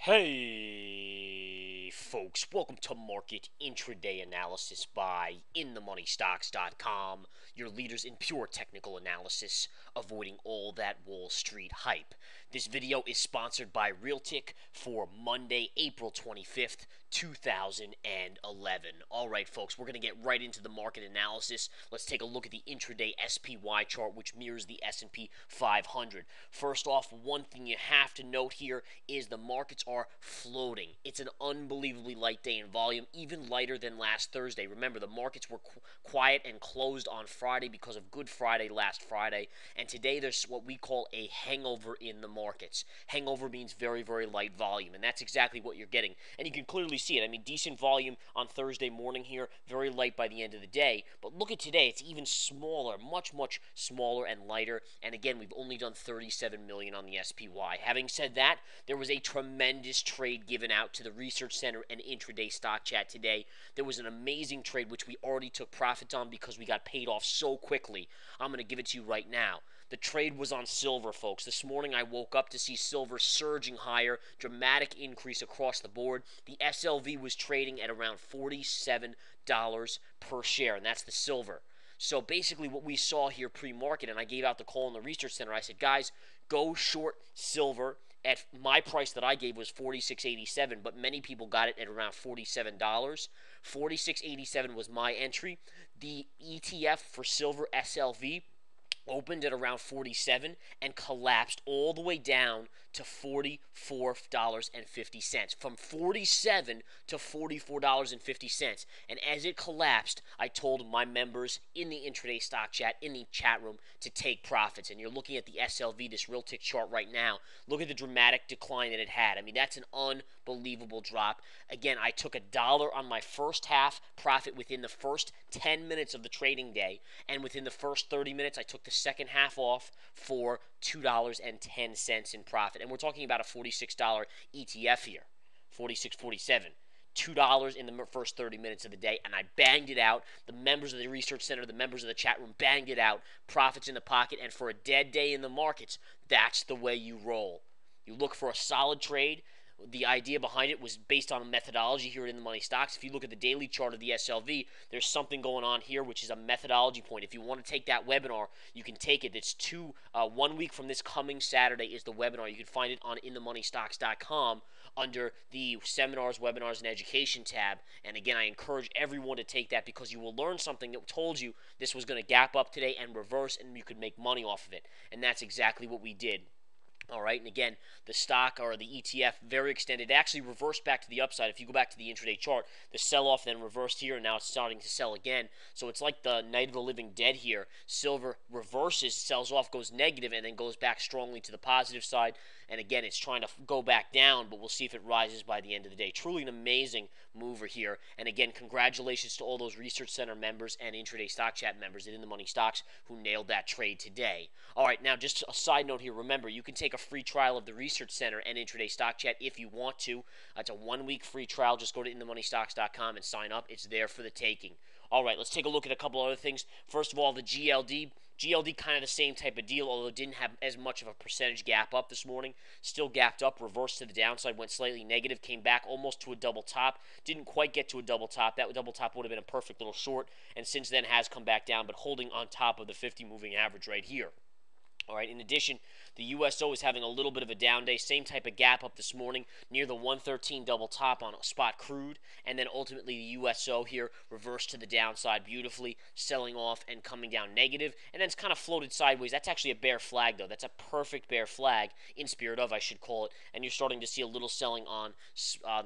Hey, folks, welcome to Market Intraday Analysis by InTheMoneyStocks.com, your leaders in pure technical analysis, avoiding all that Wall Street hype. This video is sponsored by Realtic for Monday, April 25th, 2011. All right, folks, we're going to get right into the market analysis. Let's take a look at the intraday SPY chart, which mirrors the S&P 500. First off, one thing you have to note here is the markets are floating. It's an unbelievably light day in volume, even lighter than last Thursday. Remember, the markets were quiet and closed on Friday because of Good Friday last Friday, and today there's what we call a hangover in the markets. Hangover means very, very light volume, and that's exactly what you're getting. And you can clearly see it. I mean, decent volume on Thursday morning here, very light by the end of the day. But look at today, it's even smaller, much, much smaller and lighter. And again, we've only done 37 million on the SPY. Having said that, there was a tremendous trade given out to the Research Center and Intraday Stock Chat today. There was an amazing trade which we already took profits on because we got paid off so quickly. I'm going to give it to you right now. The trade was on silver, folks. This morning I woke up to see silver surging higher, dramatic increase across the board. The SLV was trading at around $47 per share, and that's the silver. So basically what we saw here pre-market, and I gave out the call in the Research Center, I said, guys, go short silver. At my price that I gave was $46.87, but many people got it at around $47. $46.87 was my entry. The ETF for silver SLV opened at around 47 and collapsed all the way down to $44.50. From 47 to $44.50. And as it collapsed, I told my members in the intraday stock chat, in the chat room, to take profits. And you're looking at the SLV, this Realtic chart right now. Look at the dramatic decline that it had. I mean, that's an unbelievable drop. Again, I took $1 on my first half profit within the first 10 minutes of the trading day. And within the first 30 minutes, I took the second half off for $2.10 in profit. And we're talking about a $46 ETF here, 46, 47. $2 in the first 30 minutes of the day, and I banged it out. The members of the Research Center, the members of the chat room banged it out. Profits in the pocket, and for a dead day in the markets, that's the way you roll. You look for a solid trade. The idea behind it was based on a methodology here in the Money Stocks. If you look at the daily chart of the SLV, there's something going on here, which is a methodology point. If you want to take that webinar, you can take it. It's 1 week from this coming Saturday is the webinar. You can find it on InTheMoneyStocks.com under the Seminars, Webinars, and Education tab. And again, I encourage everyone to take that because you will learn something that told you this was going to gap up today and reverse, and you could make money off of it. And that's exactly what we did. All right, and again, the stock or the ETF, very extended. It actually reversed back to the upside. If you go back to the intraday chart, the sell-off then reversed here, and now it's starting to sell again. So it's like the night of the living dead here. Silver reverses, sells off, goes negative, and then goes back strongly to the positive side. And again, it's trying to go back down, but we'll see if it rises by the end of the day. Truly an amazing mover here. And again, congratulations to all those Research Center members and intraday stock chat members in the Money Stocks who nailed that trade today. All right, now just a side note here. Remember, you can take a free trial of the Research Center and intraday stock chat if you want to. It's a 1-week free trial. Just go to InTheMoneyStocks.com and sign up. It's there for the taking. All right, let's take a look at a couple other things. First of all, the GLD. GLD kind of the same type of deal, although it didn't have as much of a percentage gap up this morning. Still gapped up, reversed to the downside, went slightly negative, came back almost to a double top. Didn't quite get to a double top. That double top would have been a perfect little short, and since then has come back down, but holding on top of the 50 moving average right here. All right, in addition, the USO is having a little bit of a down day. Same type of gap up this morning near the 113 double top on spot crude. And then ultimately the USO here reversed to the downside beautifully, selling off and coming down negative. And then it's kind of floated sideways. That's actually a bear flag, though. That's a perfect bear flag, in spirit of, I should call it. And you're starting to see a little selling on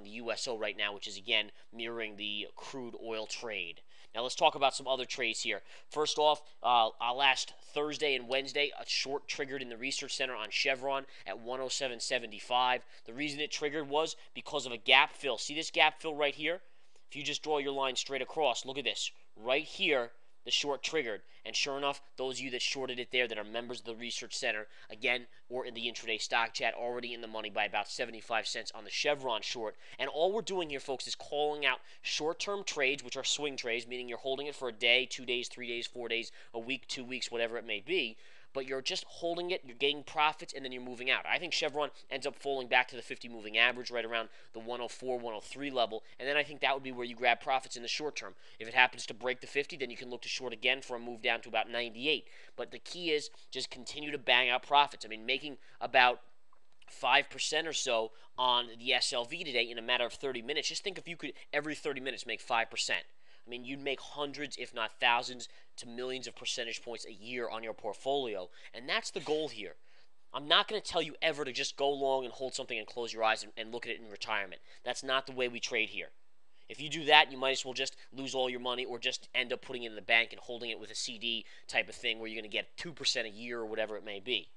the USO right now, which is, again, mirroring the crude oil trade. Now let's talk about some other trades here. First off, last Thursday and Wednesday, a short triggered in the Research Center on Chevron at 107.75. The reason it triggered was because of a gap fill. See this gap fill right here? If you just draw your line straight across, look at this. Right here, the short triggered. And sure enough, those of you that shorted it there that are members of the Research Center, again, or in the intraday stock chat, already in the money by about 75 cents on the Chevron short. And all we're doing here, folks, is calling out short-term trades, which are swing trades, meaning you're holding it for a day, 2 days, 3 days, 4 days, a week, 2 weeks, whatever it may be. but you're just holding it, you're getting profits, and then you're moving out. I think Chevron ends up falling back to the 50 moving average right around the 104, 103 level, and then I think that would be where you grab profits in the short term. If it happens to break the 50, then you can look to short again for a move down to about 98. But the key is just continue to bang out profits. I mean, making about 5% or so on the SLV today in a matter of 30 minutes. Just think if you could every 30 minutes make 5%. I mean, you'd make hundreds, if not thousands, to millions of percentage points a year on your portfolio. And that's the goal here. I'm not going to tell you ever to just go long and hold something and close your eyes and look at it in retirement. That's not the way we trade here. If you do that, you might as well just lose all your money or just end up putting it in the bank and holding it with a CD type of thing where you're going to get 2% a year or whatever it may be.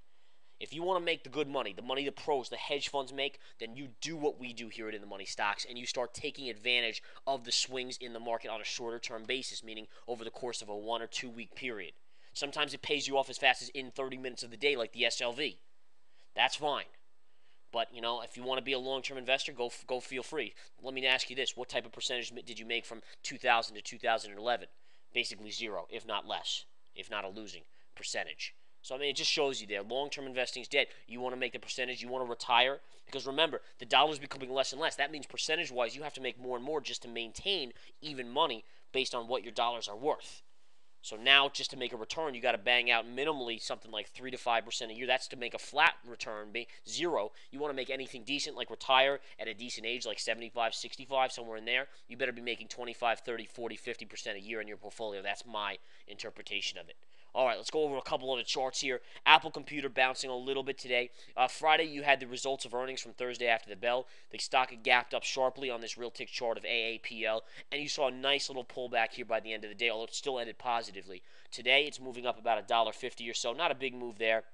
If you want to make the good money, the money the pros, the hedge funds make, then you do what we do here at In the Money Stocks, and you start taking advantage of the swings in the market on a shorter term basis, meaning over the course of a 1 or 2 week period. Sometimes it pays you off as fast as in 30 minutes of the day, like the SLV. That's fine. But, if you want to be a long-term investor, go feel free. Let me ask you this. What type of percentage did you make from 2000 to 2011? Basically zero, if not less, if not a losing percentage. So, it just shows you there. Long-term investing is dead. You want to make the percentage. You want to retire. Because remember, the dollar is becoming less and less. That means percentage-wise, you have to make more and more just to maintain even money based on what your dollars are worth. So now, just to make a return, you got to bang out minimally something like 3 to 5% a year. That's to make a flat return, zero. You want to make anything decent, like retire at a decent age, like 75, 65, somewhere in there. You better be making 25, 30, 40, 50% a year in your portfolio. That's my interpretation of it. All right, let's go over a couple of the charts here. Apple Computer bouncing a little bit today. Friday, you had the results of earnings from Thursday after the bell. The stock had gapped up sharply on this real tick chart of AAPL, and you saw a nice little pullback here by the end of the day, although it still ended positively. Today, it's moving up about $1.50 or so. Not a big move there.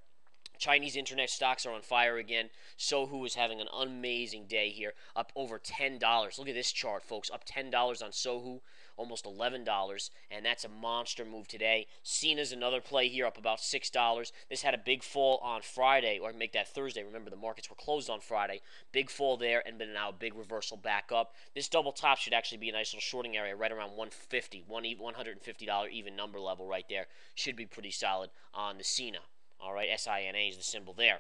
Chinese internet stocks are on fire again. Sohu is having an amazing day here, up over $10. Look at this chart, folks. Up $10 on Sohu, almost $11, and that's a monster move today. Cena's another play here, up about $6. This had a big fall on Friday, or make that Thursday. Remember, the markets were closed on Friday. Big fall there, and then now a big reversal back up. This double top should actually be a nice little shorting area right around $150 even number level right there. Should be pretty solid on the Cena. All right, SINA is the symbol there.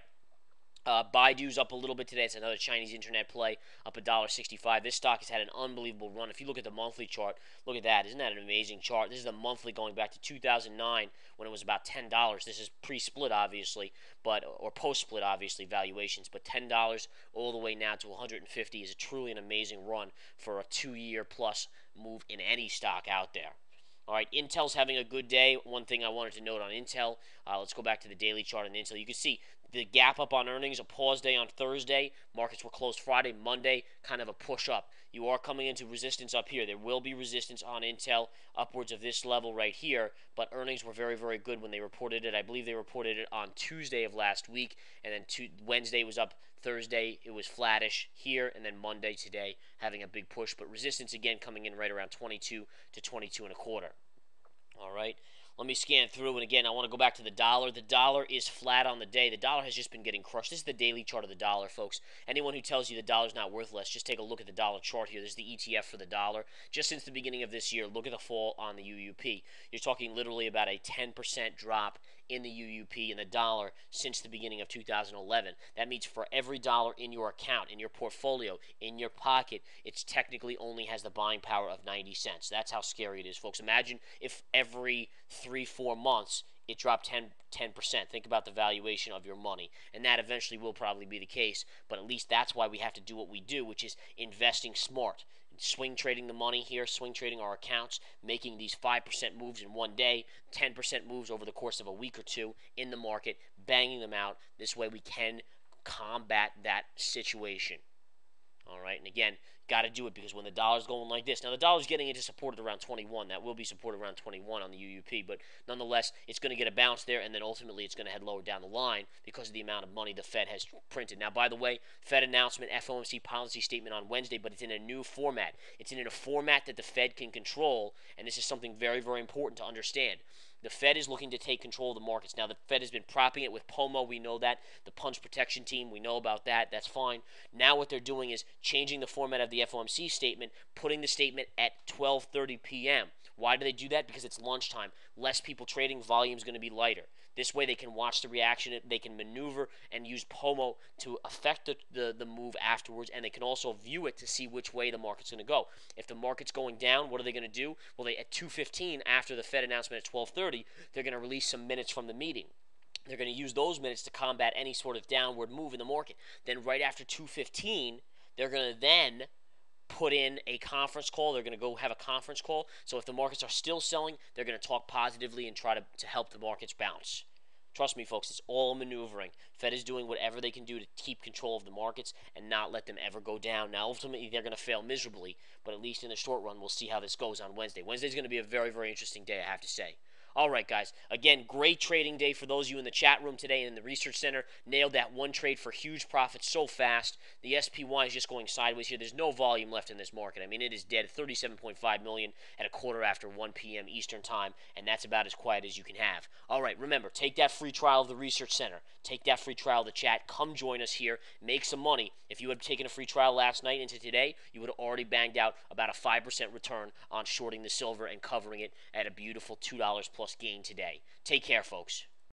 Baidu's up a little bit today. It's another Chinese internet play, up $1.65. This stock has had an unbelievable run. If you look at the monthly chart, look at that. Isn't that an amazing chart? This is the monthly going back to 2009 when it was about $10. This is pre-split, obviously, or post-split, obviously, valuations. But $10 all the way now to $150 is truly an amazing run for a 2-year plus move in any stock out there. All right, Intel's having a good day. One thing I wanted to note on Intel, let's go back to the daily chart on Intel. You can see the gap up on earnings, a pause day on Thursday. Markets were closed Friday, Monday, kind of a push up. You are coming into resistance up here. There will be resistance on Intel upwards of this level right here, but earnings were very, very good when they reported it. I believe they reported it on Tuesday of last week, and then Wednesday was up. Thursday, it was flattish here, and then Monday today having a big push, but resistance again coming in right around 22 to 22 and a quarter. All right, let me scan through, and again, I want to go back to the dollar. The dollar is flat on the day. The dollar has just been getting crushed. This is the daily chart of the dollar, folks. Anyone who tells you the dollar's not worth less, just take a look at the dollar chart here. This is the ETF for the dollar. Just since the beginning of this year, look at the fall on the UUP. You're talking literally about a 10% drop in the UUP and the dollar since the beginning of 2011. That means for every dollar in your account, in your portfolio, in your pocket, it technically only has the buying power of 90 cents. That's how scary it is, folks. Imagine if every 3-4 months it dropped 10%. Think about the valuation of your money. And that eventually will probably be the case, but at least that's why we have to do what we do, which is investing smart. Swing trading the money here, swing trading our accounts, making these 5% moves in one day, 10% moves over the course of a week or two in the market, banging them out. This way we can combat that situation. All right, and again, got to do it because when the dollar's going like this, now the dollar's getting into support at around 21. That will be supported around 21 on the UUP, but nonetheless, it's going to get a bounce there, and then ultimately it's going to head lower down the line because of the amount of money the Fed has printed. Now, by the way, Fed announcement, FOMC policy statement on Wednesday, but it's in a new format. It's in a format that the Fed can control, and this is something very, very important to understand. The Fed is looking to take control of the markets. Now, the Fed has been propping it with POMO. We know that. The Punch Protection Team, we know about that. That's fine. Now what they're doing is changing the format of the FOMC statement, putting the statement at 12:30 p.m. Why do they do that? Because it's lunchtime. Less people trading, volume is going to be lighter. This way they can watch the reaction, they can maneuver and use POMO to affect the move afterwards, and they can also view it to see which way the market's going to go. If the market's going down, what are they going to do? Well, at 2:15 after the Fed announcement at 12:30, they're going to release some minutes from the meeting. They're going to use those minutes to combat any sort of downward move in the market. Then right after 2:15, they're going to then put in a conference call. They're going to go have a conference call. So if the markets are still selling, they're going to talk positively and try to help the markets bounce. Trust me, folks, it's all maneuvering. Fed is doing whatever they can do to keep control of the markets and not let them ever go down. Now, ultimately, they're going to fail miserably, but at least in the short run, we'll see how this goes on Wednesday. Wednesday's going to be a very, very interesting day, I have to say. All right, guys. Again, great trading day for those of you in the chat room today and in the research center. Nailed that one trade for huge profits so fast. The SPY is just going sideways here. There's no volume left in this market. I mean, it is dead. 37.5 million at a quarter after 1 p.m. Eastern time, and that's about as quiet as you can have. All right, remember, take that free trial of the research center. Take that free trial of the chat. Come join us here. Make some money. If you had taken a free trial last night into today, you would have already banged out about a 5% return on shorting the silver and covering it at a beautiful $2 plus gain today. Take care, folks.